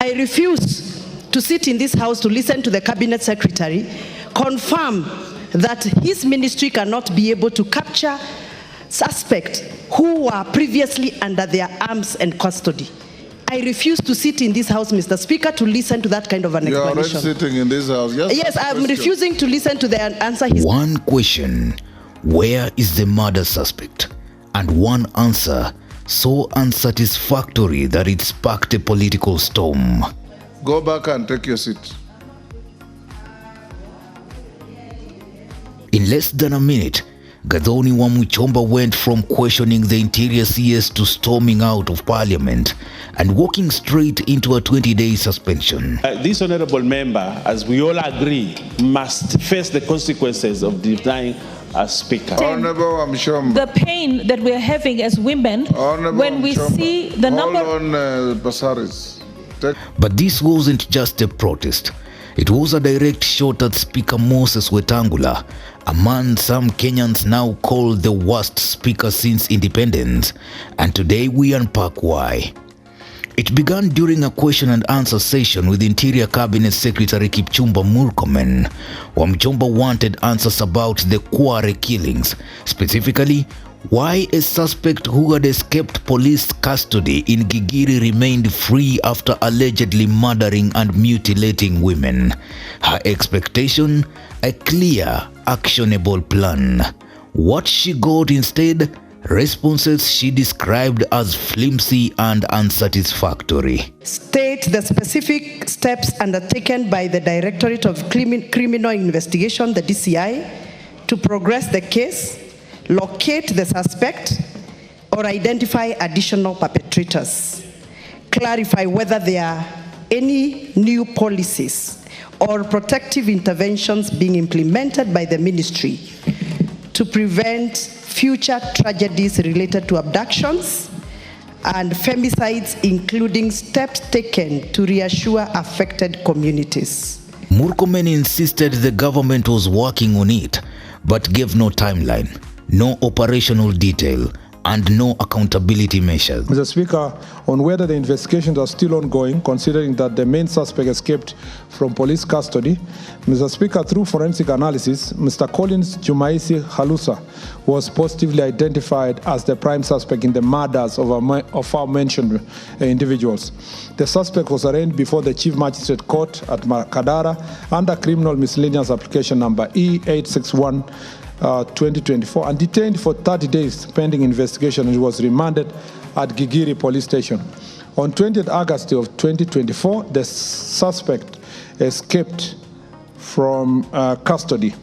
I refuse to sit in this house to listen to the cabinet secretary confirm that his ministry cannot be able to capture suspects who were previously under their arms and custody. I refuse to sit in this house, Mr. Speaker, to listen to that kind of an explanation. You are already sitting in this house. Yes, I'm refusing to listen to the answer. One question, where is the murder suspect? And one answer, so unsatisfactory that it sparked a political storm. Go back and take your seat. In less than a minute, Gathoni Wamuchomba went from questioning the Interior CS to storming out of Parliament and walking straight into a 20-day suspension. This honorable member, as we all agree, must face the consequences of denying as Speaker. Honorable Wamuchomba. The pain that we're having as women when we see the number... Hold on, Basaris. But this wasn't just a protest. It was a direct shot at Speaker Moses Wetangula, a man some Kenyans now call the worst speaker since independence, and today we unpack why. It began during a question and answer session with Interior Cabinet Secretary Kipchumba Murkomen. Wamuchomba wanted answers about the Kware killings, specifically why a suspect who had escaped police custody in Githunguri remained free after allegedly murdering and mutilating women. Her expectation, a clear, actionable plan. What she got instead? Responses she described as flimsy and unsatisfactory. State the specific steps undertaken by the Directorate of Criminal Investigation, the DCI, to progress the case, locate the suspect, or identify additional perpetrators. Clarify whether there are any new policies or protective interventions being implemented by the ministry to prevent future tragedies related to abductions and femicides, including steps taken to reassure affected communities. Murkomen insisted the government was working on it, but gave no timeline, no operational detail, and no accountability measures. Mr. Speaker, on whether the investigations are still ongoing, considering that the main suspect escaped from police custody, Mr. Speaker, through forensic analysis, Mr. Collins Jumaisi Halusa was positively identified as the prime suspect in the murders of our mentioned individuals. The suspect was arraigned before the Chief Magistrate Court at Kadara under criminal miscellaneous application number E861 2024 and detained for 30 days pending investigation, and was remanded at Githunguri police station. On 20th August of 2024, the suspect escaped from custody,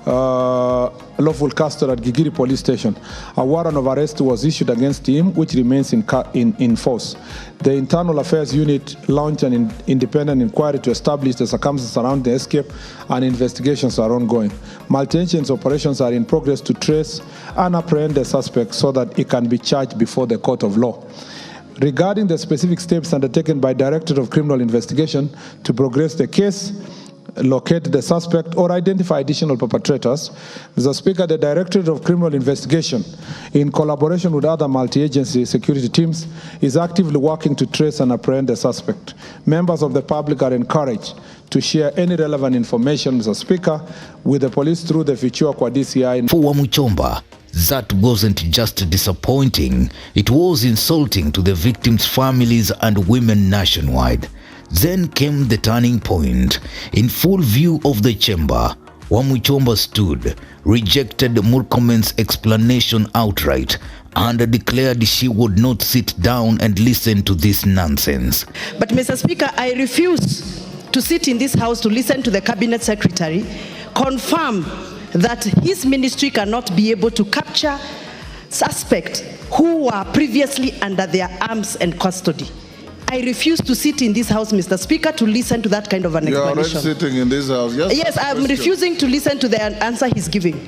lawful custody at Githunguri police station. A warrant of arrest was issued against him, which remains in force. The Internal Affairs Unit launched an independent inquiry to establish the circumstances around the escape, and investigations are ongoing. Multi-agency operations are in progress to trace and apprehend the suspect so that he can be charged before the court of law. Regarding the specific steps undertaken by Directorate of Criminal Investigation to progress the case, locate the suspect, or identify additional perpetrators, Mr. Speaker, the Directorate of Criminal Investigation, in collaboration with other multi-agency security teams, is actively working to trace and apprehend the suspect. Members of the public are encouraged to share any relevant information, Mr. Speaker, with the police through the Fichua kwa DCI. For Wamuchomba, that wasn't just disappointing, it was insulting to the victims' families and women nationwide. Then came the turning point. In full view of the chamber, Wamuchomba stood, rejected Murkomen's explanation outright, and declared she would not sit down and listen to this nonsense. But Mr. Speaker, I refuse to sit in this house to listen to the Cabinet Secretary confirm that his ministry cannot be able to capture suspects who were previously under their arms and custody. I refuse to sit in this house, Mr. Speaker, to listen to that kind of an explanation. You are already sitting in this house. Yes, I'm refusing to listen to the answer he's giving.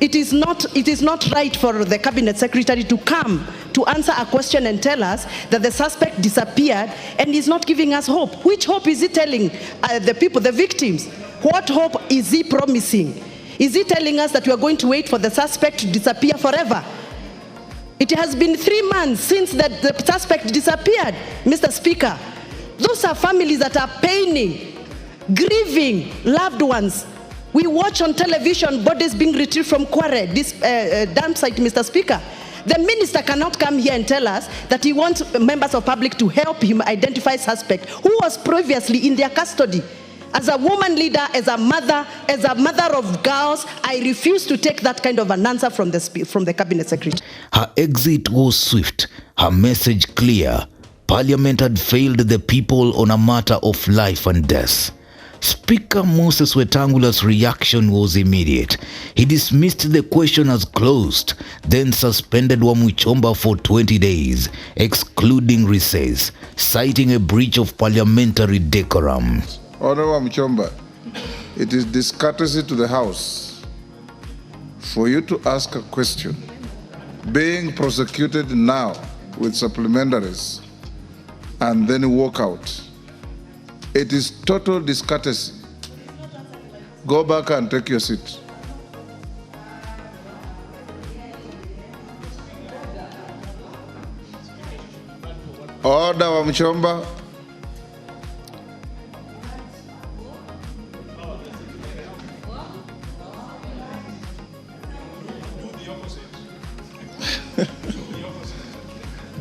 It is not right for the Cabinet Secretary to come to answer a question and tell us that the suspect disappeared and is not giving us hope. Which hope is he telling the people, the victims? What hope is he promising? Is he telling us that we are going to wait for the suspect to disappear forever? It has been 3 months since the suspect disappeared, Mr. Speaker. Those are families that are paining, grieving loved ones. We watch on television bodies being retrieved from Kware, this dam site, Mr. Speaker. The minister cannot come here and tell us that he wants members of public to help him identify suspect who was previously in their custody. As a woman leader, as a mother of girls, I refuse to take that kind of an answer from the cabinet secretary. Her exit was swift, her message clear. Parliament had failed the people on a matter of life and death. Speaker Moses Wetangula's reaction was immediate. He dismissed the question as closed, then suspended Wamuchomba for 20 days, excluding recess, citing a breach of parliamentary decorum. Honorable Wamuchomba, it is discourtesy to the House for you to ask a question, being prosecuted now with supplementaries, and then walk out. It is total discourtesy. Go back and take your seat. Order, Wamuchomba.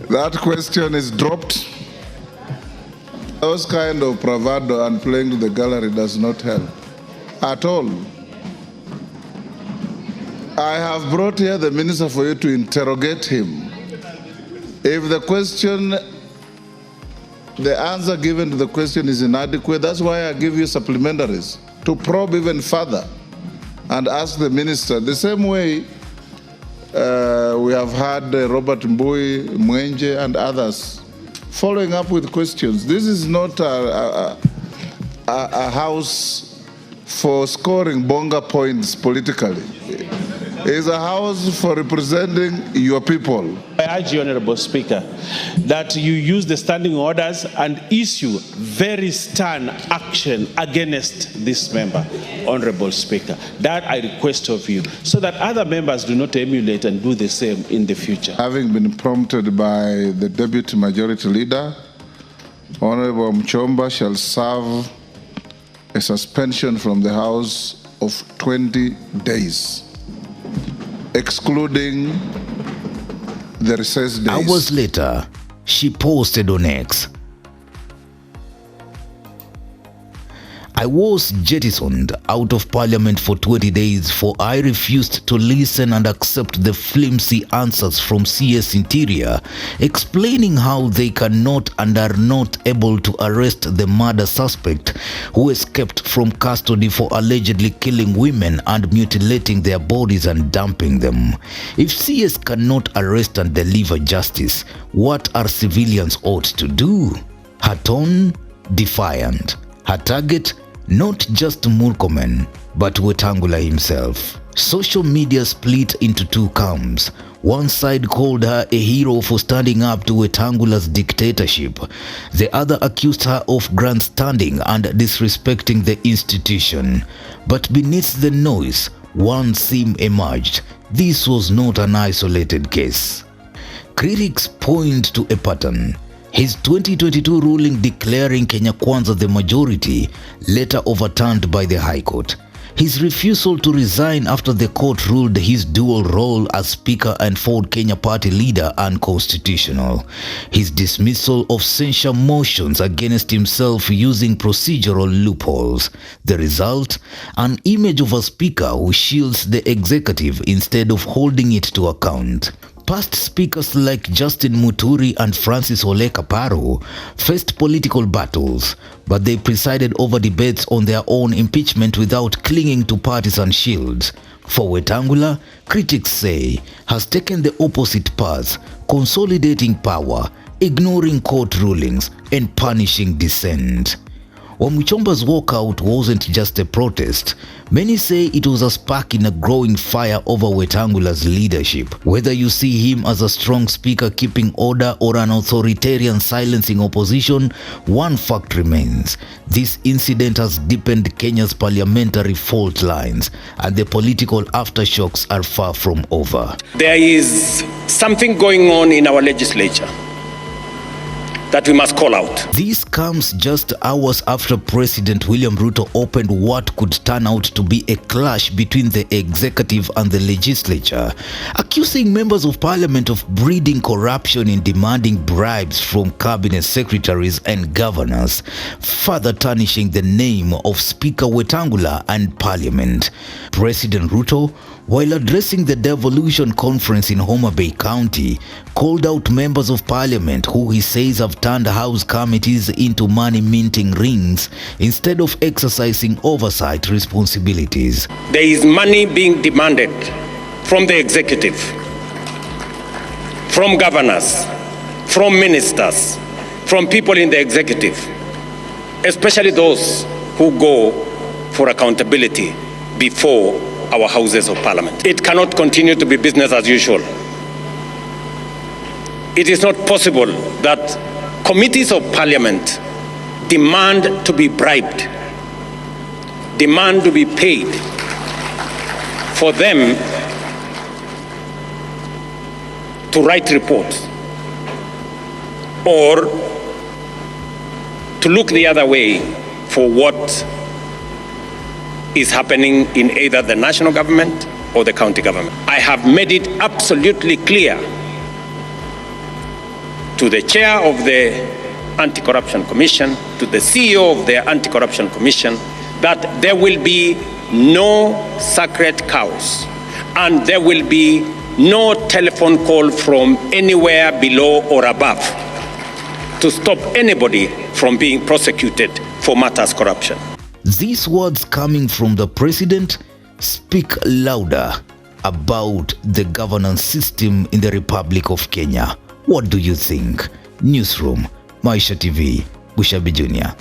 That question is dropped. Those kind of bravado and playing to the gallery does not help at all. I have brought here the minister for you to interrogate him. If the answer given to the question is inadequate, that's why I give you supplementaries to probe even further and ask the minister. The same way we have had Robert Mbui, Mwenje, and others following up with questions. This is not a house for scoring bonga points politically. It's a house for representing your people. I urge you, Honorable Speaker, that you use the standing orders and issue very stern action against this member, Honorable Speaker. That I request of you, so that other members do not emulate and do the same in the future. Having been prompted by the Deputy Majority Leader, Honorable Wamuchomba shall serve a suspension from the House of 20 days. Excluding the recess days. Hours later, she posted on X, I was jettisoned out of parliament for 20 days for I refused to listen and accept the flimsy answers from CS Interior, explaining how they cannot and are not able to arrest the murder suspect who escaped from custody for allegedly killing women and mutilating their bodies and dumping them. If CS cannot arrest and deliver justice, what are civilians ought to do? Her tone, defiant. Her target, not just Murkomen, but Wetangula himself. Social media split into two camps. One side called her a hero for standing up to Wetangula's dictatorship. The other accused her of grandstanding and disrespecting the institution. But beneath the noise, one theme emerged. This was not an isolated case. Critics point to a pattern. His 2022 ruling declaring Kenya Kwanza the majority, later overturned by the High Court. His refusal to resign after the court ruled his dual role as Speaker and Ford Kenya Party leader unconstitutional. His dismissal of censure motions against himself using procedural loopholes. The result? An image of a Speaker who shields the executive instead of holding it to account. Past speakers like Justin Muturi and Francis Ole Kaparo faced political battles, but they presided over debates on their own impeachment without clinging to partisan shields. For Wetangula, critics say, has taken the opposite path, consolidating power, ignoring court rulings, and punishing dissent. Wamuchomba's walkout wasn't just a protest. Many say it was a spark in a growing fire over Wetangula's leadership. Whether you see him as a strong speaker keeping order or an authoritarian silencing opposition, one fact remains. This incident has deepened Kenya's parliamentary fault lines, and the political aftershocks are far from over. There is something going on in our legislature that we must call out. This comes just hours after President William Ruto opened what could turn out to be a clash between the executive and the legislature, accusing members of parliament of breeding corruption in demanding bribes from cabinet secretaries and governors, further tarnishing the name of Speaker Wetangula and parliament. President Ruto, while addressing the devolution conference in Homa Bay County, called out members of parliament who he says have turned house committees into money-minting rings instead of exercising oversight responsibilities. There is money being demanded from the executive, from governors, from ministers, from people in the executive, especially those who go for accountability before our houses of parliament. It cannot continue to be business as usual. It is not possible that committees of parliament demand to be bribed, demand to be paid for them to write reports or to look the other way for what is happening in either the national government or the county government. I have made it absolutely clear to the chair of the Anti-Corruption Commission, to the CEO of the Anti-Corruption Commission, that there will be no sacred cows and there will be no telephone call from anywhere below or above to stop anybody from being prosecuted for matters corruption. These words coming from the president speak louder about the governance system in the Republic of Kenya. What do you think? Newsroom, Maisha TV, Bushabi Jr.